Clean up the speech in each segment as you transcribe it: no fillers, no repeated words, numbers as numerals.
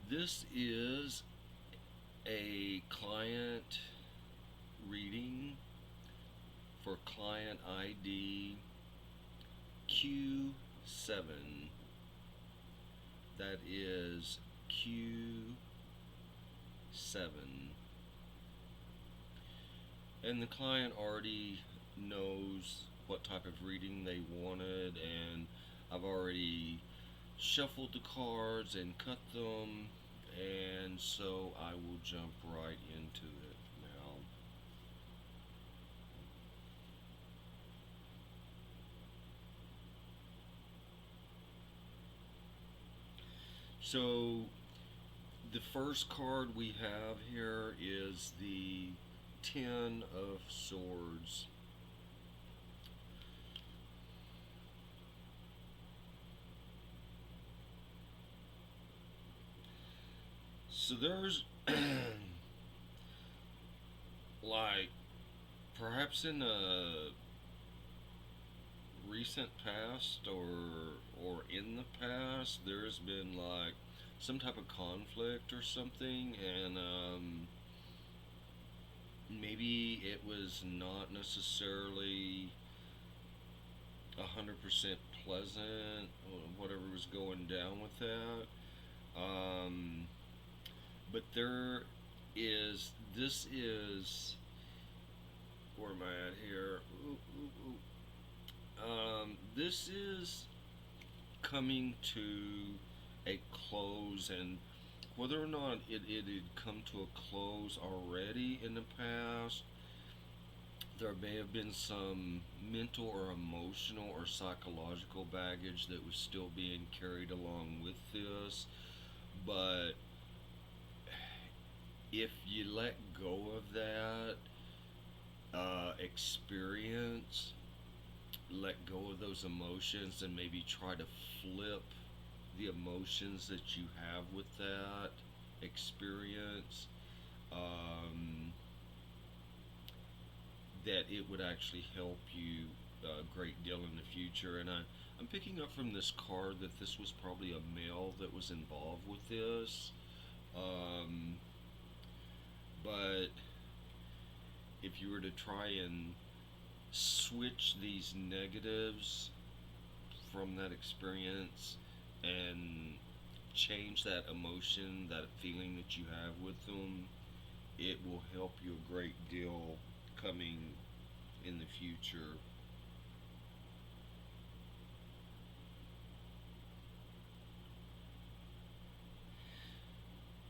This is a client reading for client ID Q7. That is Q7. And the client already knows what type of reading they wanted, and I've already shuffled the cards and cut them, and so I will jump right into it now. So the first card we have here is the Ten of Swords. So there's like perhaps in a recent past or in the past there's been like some type of conflict or something, and maybe it was not necessarily 100% pleasant, or whatever was going down with that. Um, but there is, this is, where am I at here? Ooh, ooh, ooh. This is coming to a close, and whether or not it had come to a close already in the past, there may have been some mental or emotional or psychological baggage that was still being carried along with this. But if you let go of that experience, let go of those emotions, and maybe try to flip the emotions that you have with that experience, um, that it would actually help you a great deal in the future. And I'm picking up from this card that this was probably a male that was involved with this. Um, but if you were to try and switch these negatives from that experience and change that emotion, that feeling that you have with them, it will help you a great deal coming in the future.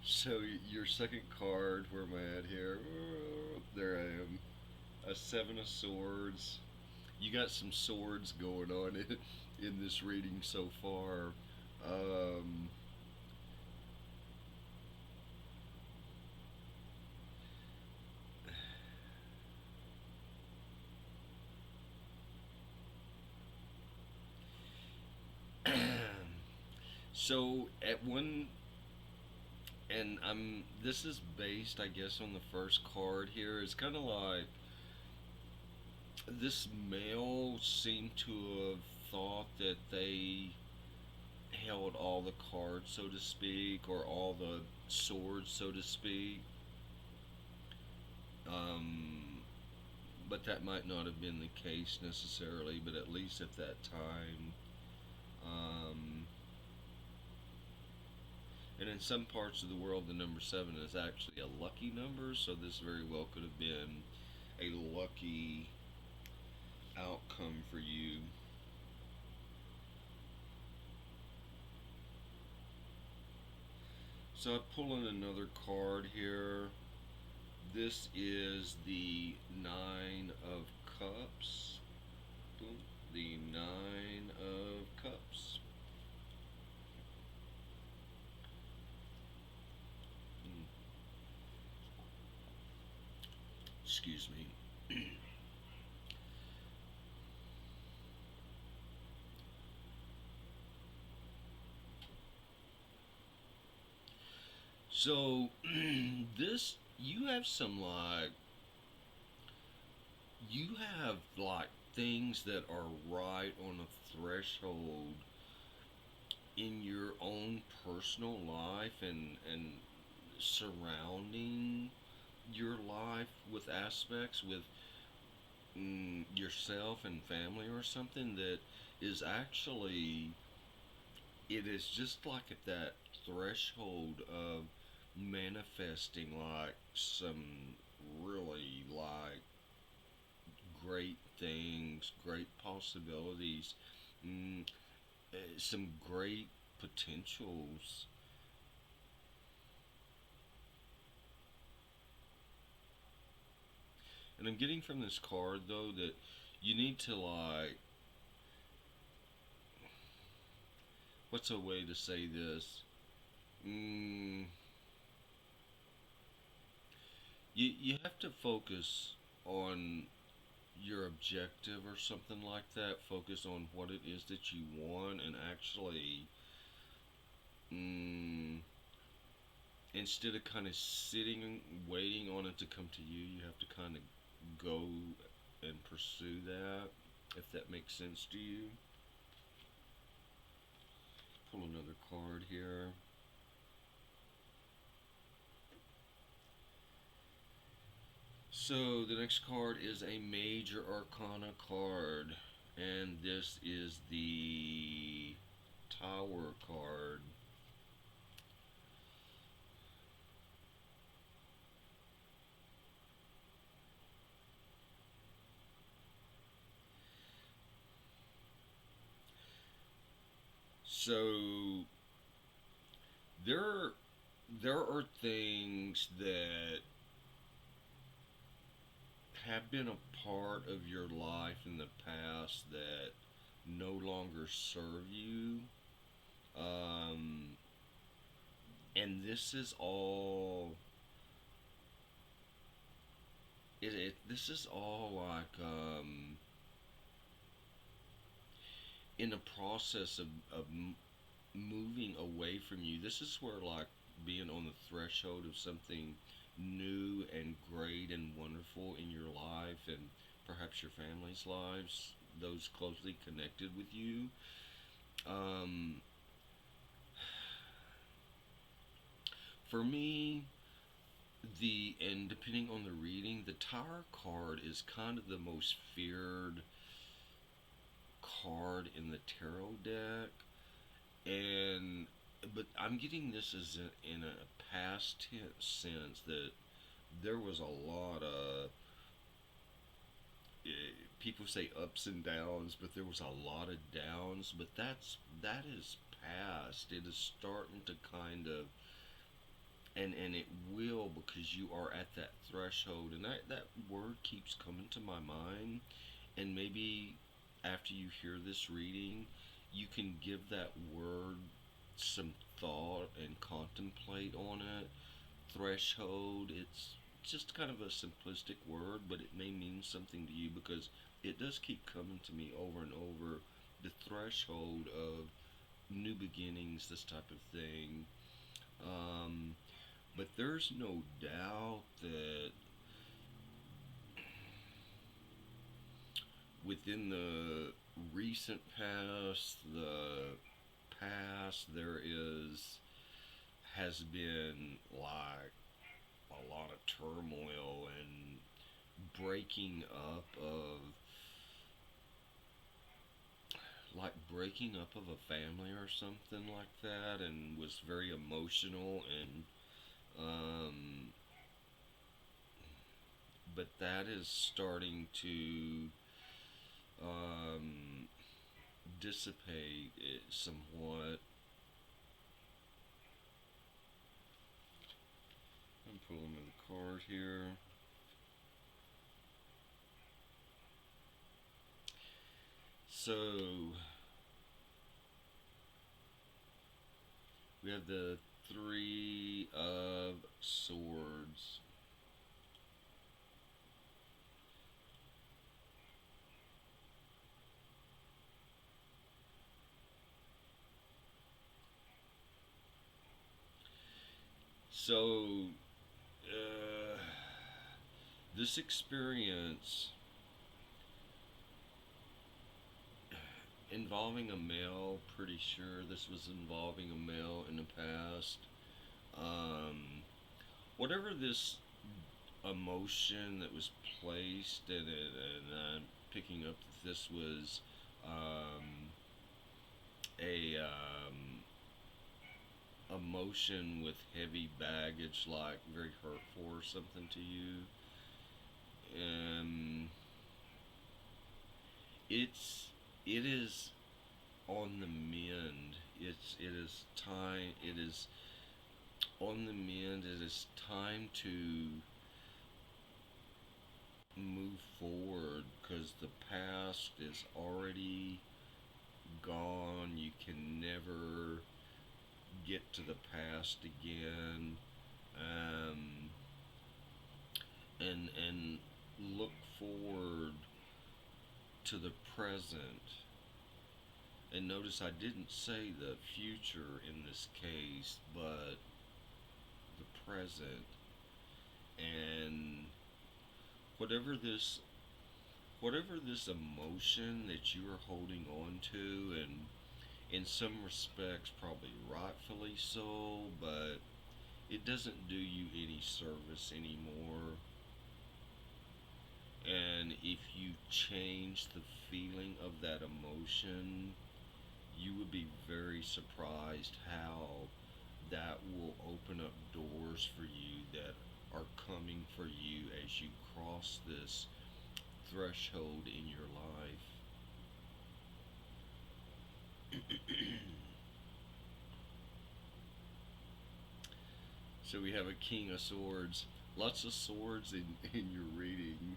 So your second card, where am I at here? There I am. A Seven of Swords. You got some swords going on in this reading so far. Um, so at one, and I'm, this is based, I guess, on the first card here. It's kind of like this male seemed to have thought that they held all the cards, so to speak, or all the swords, so to speak. Um, but that might not have been the case necessarily, but at least at that time. Um, and in some parts of the world, the number seven is actually a lucky number, so this very well could have been a lucky outcome for you. So I pull in another card here. This is the Nine of Cups. Boom. The Nine of Cups. Mm, excuse me. So this, you have some like, you have like things that are right on a threshold in your own own personal life and surrounding your life with aspects with yourself and family or something that is actually, it is just like at that threshold of manifesting like some really like great things, great possibilities, mm, some great potentials. And I'm getting from this card though that you need to like, what's a way to say this? Mm, you have to focus on your objective or something like that. Focus on what it is that you want, and actually, mm, instead of kind of sitting waiting on it to come to you, you have to kind of go and pursue that. If that makes sense to you. Pull another card here. So the next card is a major arcana card, and this is the Tower card. So there there are things that have been a part of your life in the past that no longer serve you. Um, and this is all, this is all like in the process of moving away from you. This is where like being on the threshold of something new and great and wonderful in your life and perhaps your family's lives, those closely connected with you. Um, for me, the and depending on the reading, the Tower card is kind of the most feared card in the tarot deck, and but I'm getting this as in a past tense sense that there was a lot of people say ups and downs, but there was a lot of downs. But that is past. It is starting to kind of, and it will, because you are at that threshold, and that word keeps coming to my mind, and maybe after you hear this reading, you can give that word some thought and contemplate on it. Threshold, it's just kind of a simplistic word, but it may mean something to you because it does keep coming to me over and over. The threshold of new beginnings, this type of thing. Um, but there's no doubt that within the recent past, there has been like a lot of turmoil and breaking up of breaking up of a family or something like that, and was very emotional, and um, but that is starting to um, dissipate it somewhat. I'm pulling a card here. So we have the Three of Swords. So, uh, this experience, involving a male. Pretty sure this was involving a male in the past. Um, Whatever this emotion that was placed in it, and I'm picking up that this was um, a emotion with heavy baggage, like very hurtful or something to you. Um, it's it is on the mend. It is time. It is on the mend. It is time to move forward because the past is already gone. You can never get to the past again. Um, and look forward to the present. And notice I didn't say the future in this case, but the present. And whatever this whatever this emotion that you are holding on to, and in some respects probably rightfully so, but it doesn't do you any service anymore. And if you change the feeling of that emotion, you would be very surprised how that will open up doors for you that are coming for you as you cross this threshold in your life. So we have a King of Swords. Lots of swords in your reading.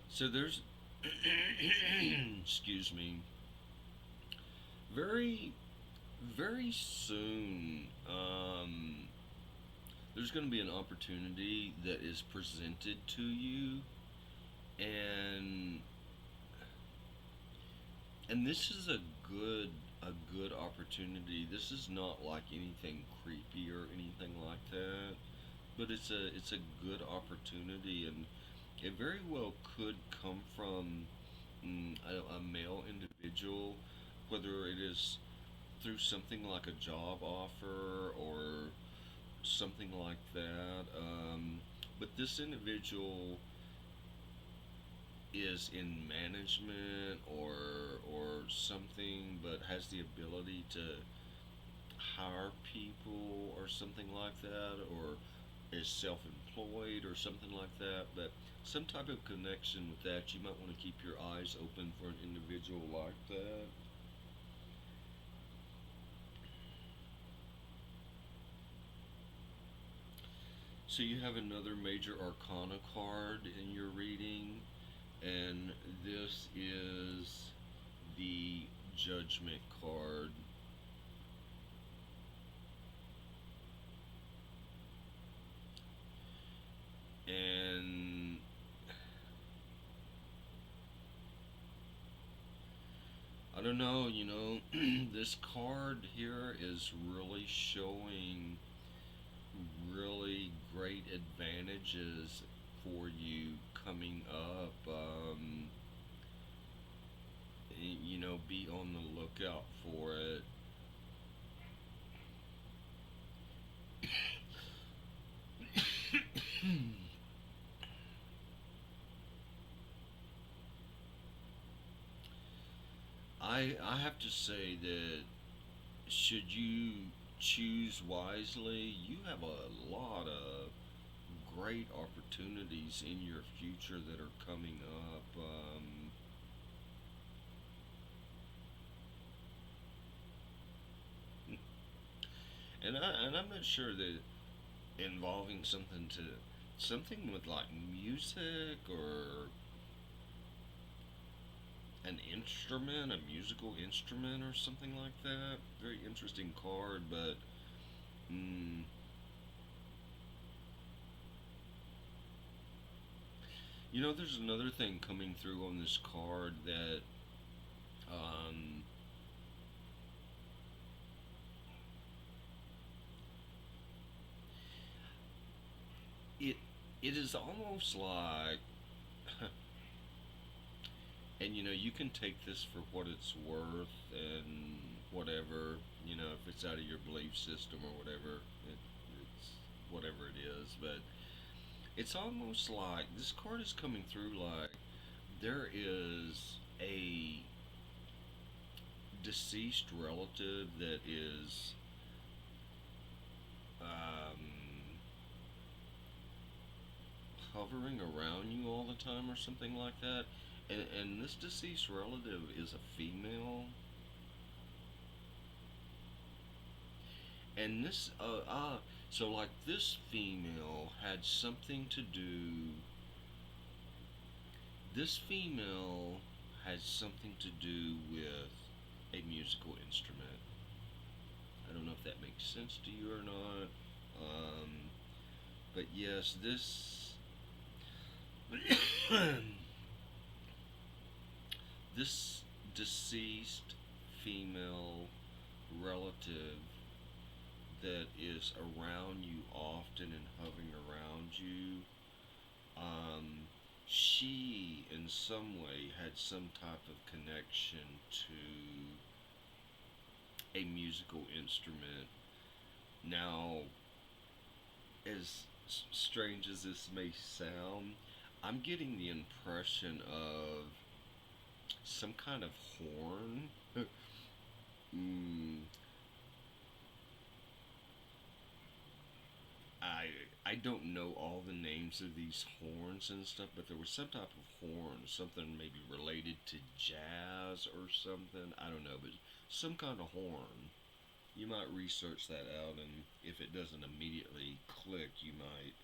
So there's, excuse me, very, very soon, there's going to be an opportunity that is presented to you, and this is a good opportunity. This is not like anything creepy or anything like that, but it's a good opportunity, and it very well could come from a male individual, whether it is through something like a job offer or something like that. But this individual is in management or something, but has the ability to hire people or something like that, or is self-employed or something like that. But some type of connection with that, you might want to keep your eyes open for an individual like that. So you have another major arcana card in your reading, and this is the judgment card. And I don't know, this card here is really showing really great advantages for you coming up. Be on the lookout for it. I have to say that should you choose wisely, you have a lot of great opportunities in your future that are coming up. And I'm not sure that involving something with like music or an instrument, a musical instrument, or something like that. Very interesting card, but mm, there's another thing coming through on this card that um, it it is almost like, and you can take this for what it's worth and whatever, if it's out of your belief system or whatever, it's whatever it is, but it's almost like this card is coming through like there is a deceased relative that is um, hovering around you all the time or something like that. And this deceased relative is a female. And so like this female had something to do. This female has something to do with a musical instrument. I don't know if that makes sense to you or not. Um, but yes, this deceased female relative that is around you often and hovering around you, um, she in some way had some type of connection to a musical instrument. Now, as strange as this may sound, I'm getting the impression of some kind of horn. mm, I I don't know all the names of these horns and stuff, but there was some type of horn, something maybe related to jazz or something. I don't know, but some kind of horn. You might research that out, and if it doesn't immediately click, you might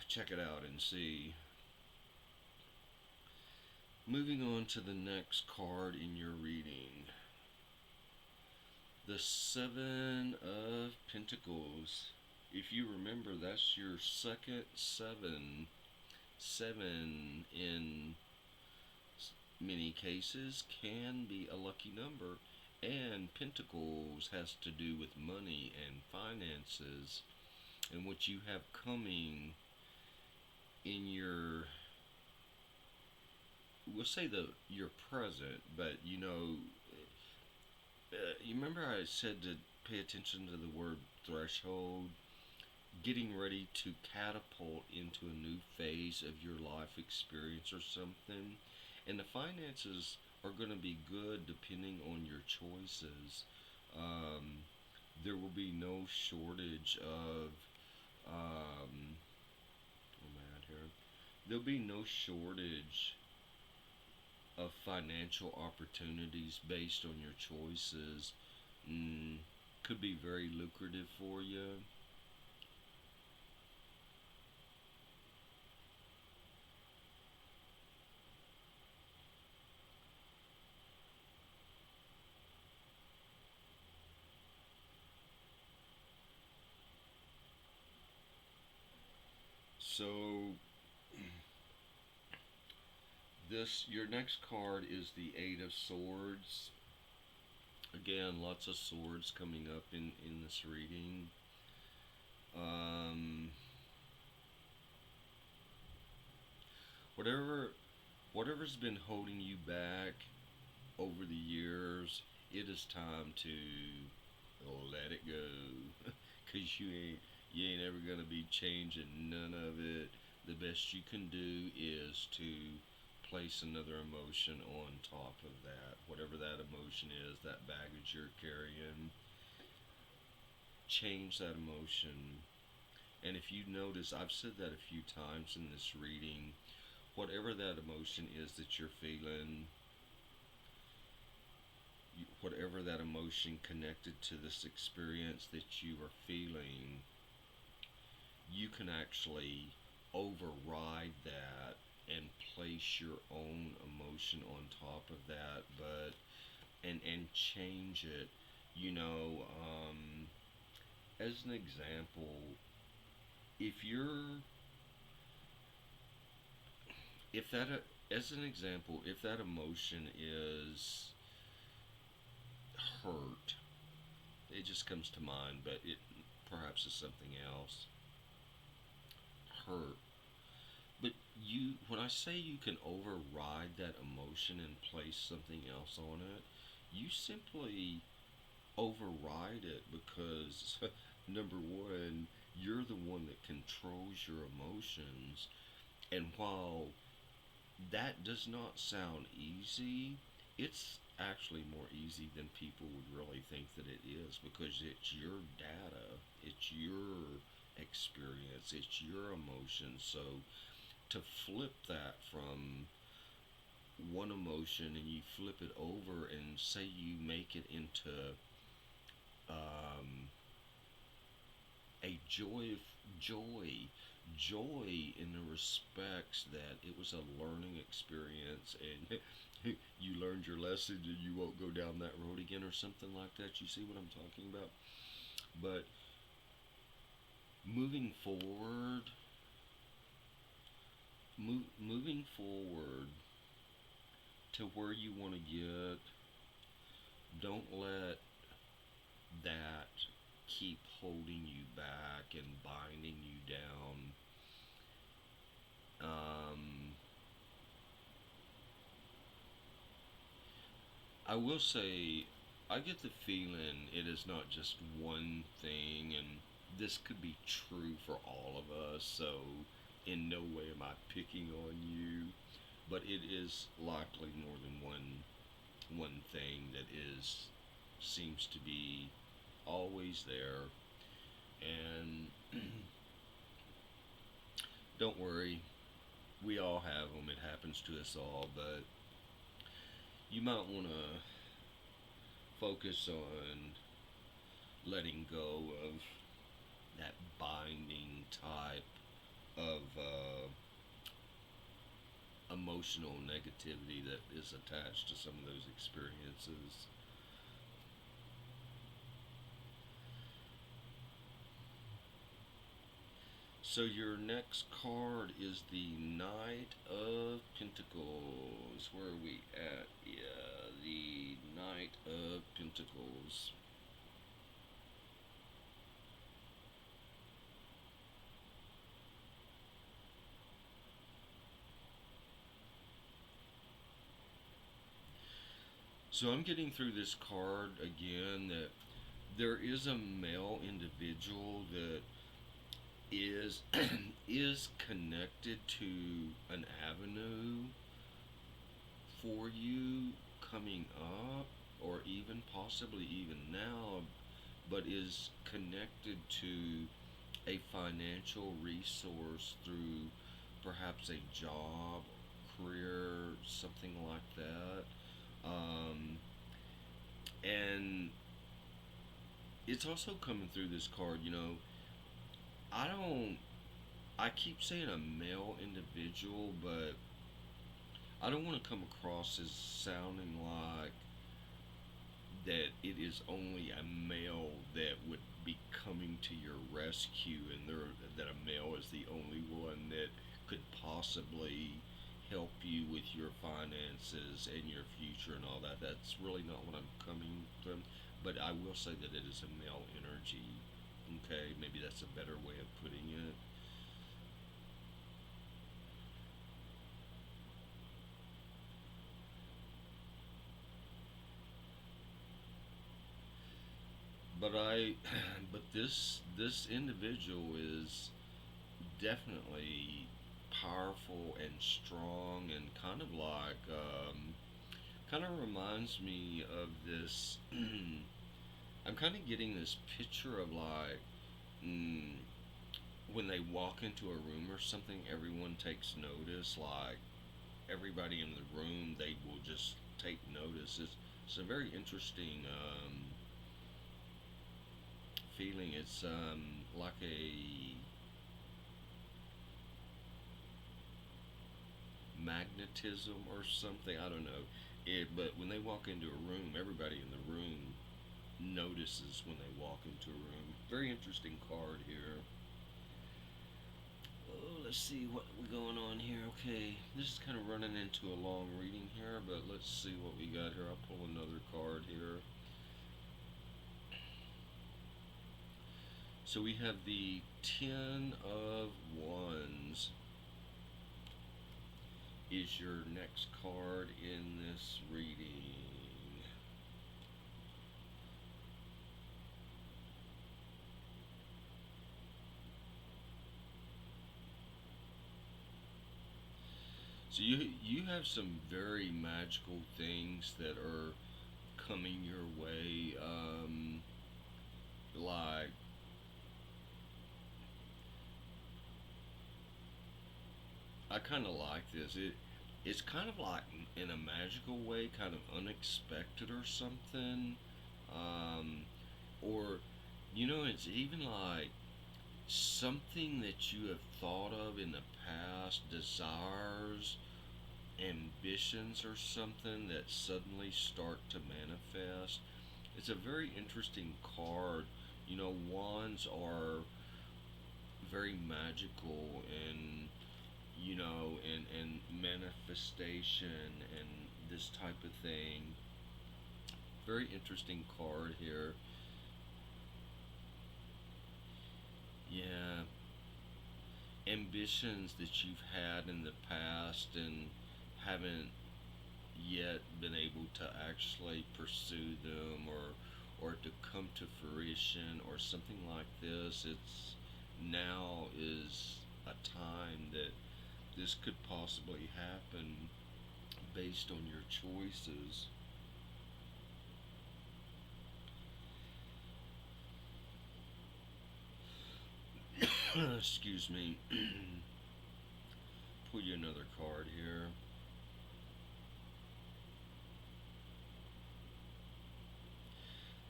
check it out and see. Moving on to the next card in your reading, the Seven of Pentacles. If you remember, that's your second seven. Seven in many cases can be a lucky number, and Pentacles has to do with money and finances and what you have coming in your, we'll say your present, but you remember I said to pay attention to the word threshold, getting ready to catapult into a new phase of your life experience or something. And the finances are going to be good depending on your choices. Um, there will be no shortage of, oh man, here. There'll be no shortage of financial opportunities based on your choices. Mm, could be very lucrative for you. So your next card is the Eight of Swords. Again, lots of swords coming up in this reading. Um, whatever whatever's been holding you back over the years, it is time to let it go. Cause you ain't ever gonna be changing none of it. The best you can do is to place another emotion on top of that. Whatever that emotion is, that baggage you're carrying, change that emotion. And if you notice, I've said that a few times in this reading, whatever that emotion is that you're feeling, whatever that emotion connected to this experience that you are feeling, you can actually override that and place your own emotion on top of that, but and change it. You know, as an example, if you're if that as an example, if that emotion is hurt, it just comes to mind, but it perhaps is something else. Hurt. But when I say you can override that emotion and place something else on it, you simply override it because number one, you're the one that controls your emotions. And while that does not sound easy, it's actually more easy than people would really think that it is because it's your data, it's your experience, it's your emotions. So to flip that from one emotion and you flip it over and say you make it into um, a joy in the respects that it was a learning experience and you learned your lesson and you won't go down that road again or something like that. You see what I'm talking about? But moving forward, moving forward to where you want to get, don't let that keep holding you back and binding you down. I will say, I get the feeling it is not just one thing, and this could be true for all of us, so in no way am I picking on you, but it is likely more than one thing that is seems to be always there. And don't worry, we all have them. It happens to us all, but you might want to focus on letting go of that binding type of emotional negativity that is attached to some of those experiences. So your next card is the Knight of Pentacles. Where are we at? Yeah, the Knight of Pentacles. So I'm getting through this card again that there is a male individual that is is connected to an avenue for you coming up or even possibly even now, but is connected to a financial resource through perhaps a job, career, something like that. And it's also coming through this card, I don't, I keep saying a male individual, but I don't want to come across as sounding like that it is only a male that would be coming to your rescue and that a male is the only one that could possibly help you with your finances and your future and all that. That's really not what I'm coming from. But I will say that it is a male energy. Okay, maybe that's a better way of putting it. But but this individual is definitely powerful and strong and kind of like kind of reminds me of this. I'm kind of getting this picture of like mm, when they walk into a room or something, everyone takes notice. Like everybody in the room, they will just take notice. It's a very interesting feeling. It's like a magnetism or something. I don't know. But when they walk into a room, everybody in the room notices when they walk into a room. Very interesting card here. Oh, let's see what we're going on here. Okay, this is kind of running into a long reading here, but let's see what we got here. I'll pull another card here. So we have the Ten of Wands is your next card in this reading. So you have some very magical things that are coming your way. Like I kind of like this. It's kind of like in a magical way, kind of unexpected or something. Um, or it's even like something that you have thought of in the past, desires, ambitions, or something that suddenly start to manifest. It's a very interesting card. Wands are very magical and and manifestation and this type of thing. Very interesting card here. Yeah, ambitions that you've had in the past and haven't yet been able to actually pursue them or to come to fruition or something like this. It's now is a time that this could possibly happen based on your choices. Excuse me. Pull you another card here.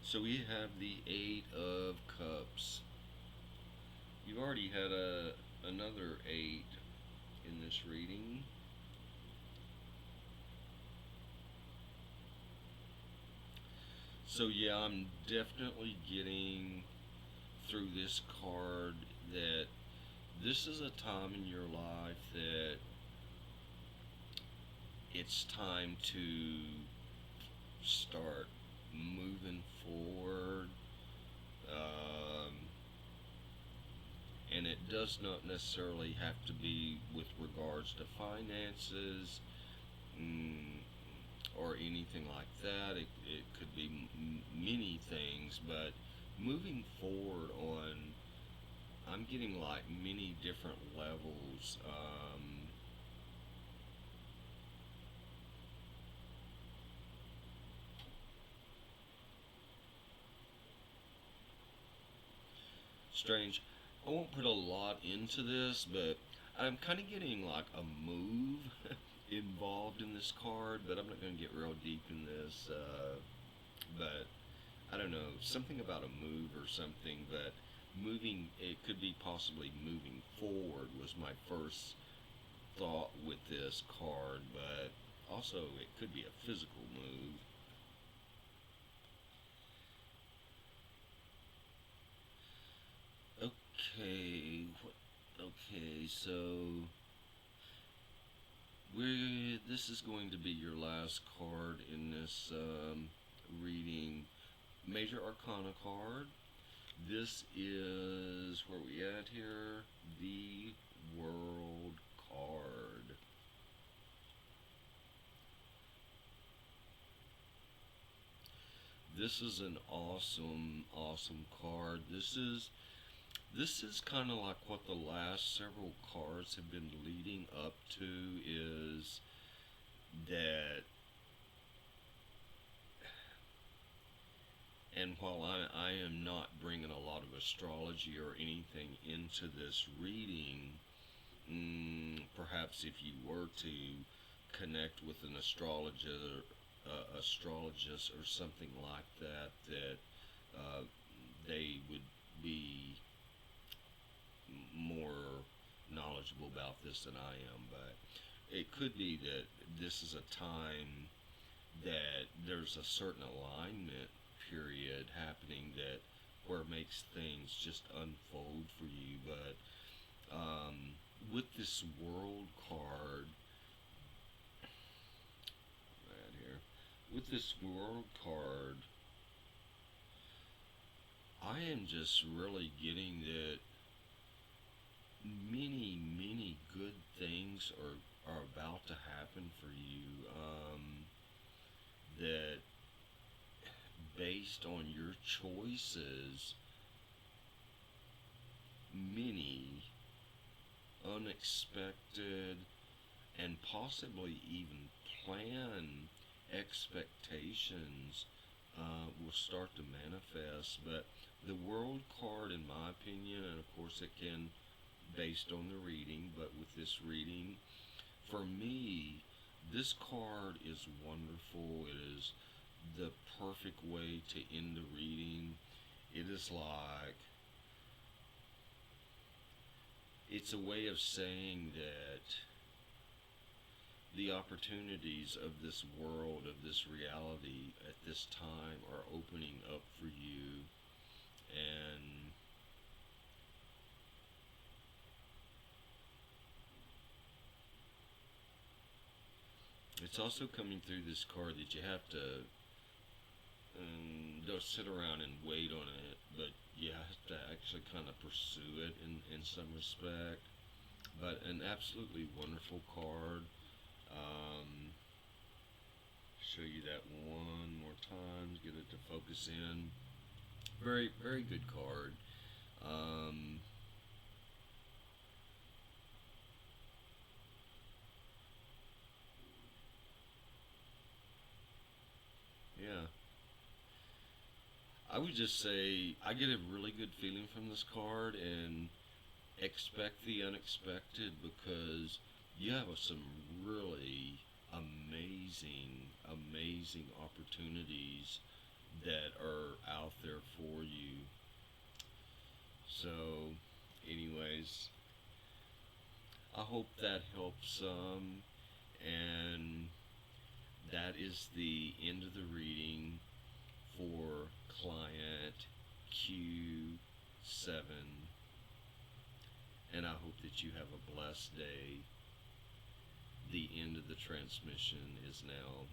So we have the Eight of Cups. You've already had another eight in this reading. So yeah, I'm definitely getting through this card that this is a time in your life that it's time to start moving forward. Um, and it does not necessarily have to be with regards to finances, mm, or anything like that. It could be many things, but moving forward on, I'm getting like many different levels. Strange. I won't put a lot into this, but I'm kind of getting like a move involved in this card, but I'm not going to get real deep in this. But I don't know, something about a move or something, but it could be possibly moving forward was my first thought with this card, but also it could be a physical move. Okay, okay, so this is going to be your last card in this reading. Major Arcana card. This is where we at here. The World card. This is an awesome, awesome card. This is kind of like what the last several cards have been leading up to, is that, and while I am not bringing a lot of astrology or anything into this reading, perhaps if you were to connect with an astrologist or something like that, that they would be more knowledgeable about this than I am. But it could be that this is a time that there's a certain alignment period happening that where it makes things just unfold for you. But with this world card right here, with this world card, I am just really getting that many good things are about to happen for you. That based on your choices, many unexpected and possibly even planned expectations will start to manifest. But the world card, in my opinion, and of course it can, based on the reading, but with this reading, for me, this card is wonderful. It is the perfect way to end the reading. It is like, it's a way of saying that the opportunities of this world, of this reality at this time are opening up for you. And it's also coming through this card that you have to don't sit around and wait on it, but you have to actually kind of pursue it in some respect. But an absolutely wonderful card. Um, Show you that one more time, get it to focus in. Very good card. Um, yeah, I would just say I get a really good feeling from this card, and expect the unexpected, because you have some really amazing opportunities that are out there for you. So, anyways, I hope that helps some. And that is the end of the reading for client Q7. And I hope that you have a blessed day. The end of the transmission is now